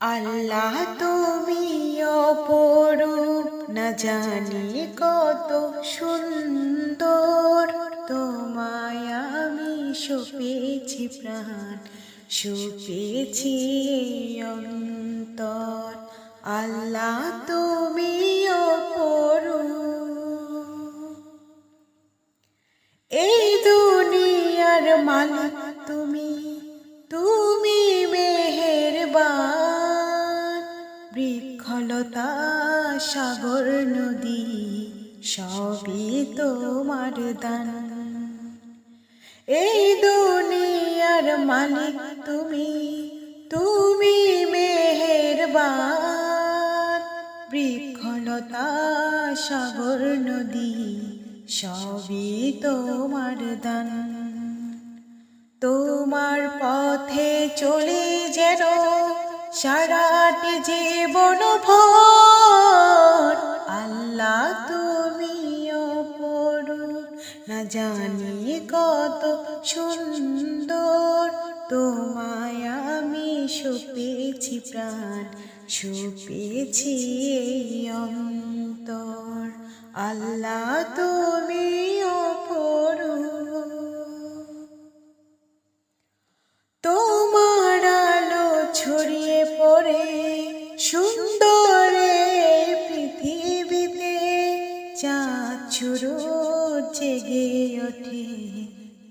আল্লাহ তুমি অপরূপ, না জানি কত সুন্দর। তোমায় আমি সপেছি প্রাণ, সপেছি অন্তর। আল্লাহ তুমি অপরূপ, এই দুনিয়ার মালিক তুমি, তুমি মেহেরবান। বৃক্ষলতা সাগর নদী সবই তোমার দান। এই দুনিয়ার মালিক তুমি, তুমি মেহেরবান। বৃক্ষলতা সাগর নদী সবই তোমার দান। তোমার পথে চলে যেন সারাটি জীবন ভর। আল্লাহ তুমি অপরূপ, না জানি কত সুন্দর। তোমায় আমি সপেছি প্রাণ, সপেছি অন্তর। আল্লাহ তুমি অপরূপ, তোমার আলো ছড়িয়ে পড়ে সুন্দর এই পৃথিবীতে। চাঁদ সূরজ জেগে ওঠে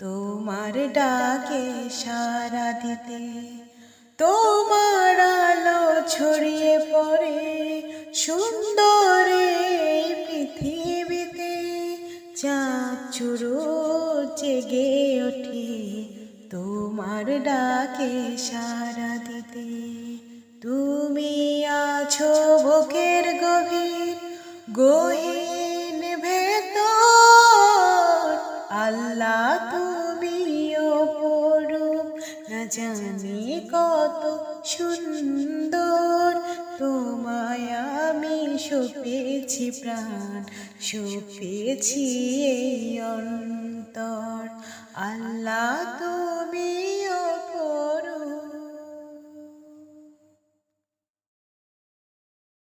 তোমার ডাকে সাড়া দিতে। তোমার আলো ছড়িয়ে পড়ে সুন্দর এই পৃথিবীতে। চাঁদ সূরজ জেগে ওঠে তোমার ডাকে সাড়া দিতে। তুমি আছো বুকের গভীর গহীন ভেতর। আল্লাহ তুমি অপরূপ, না জানি কত সুন্দর। তোমায় আমি সপেছি প্রাণ, সপেছি অন্তর।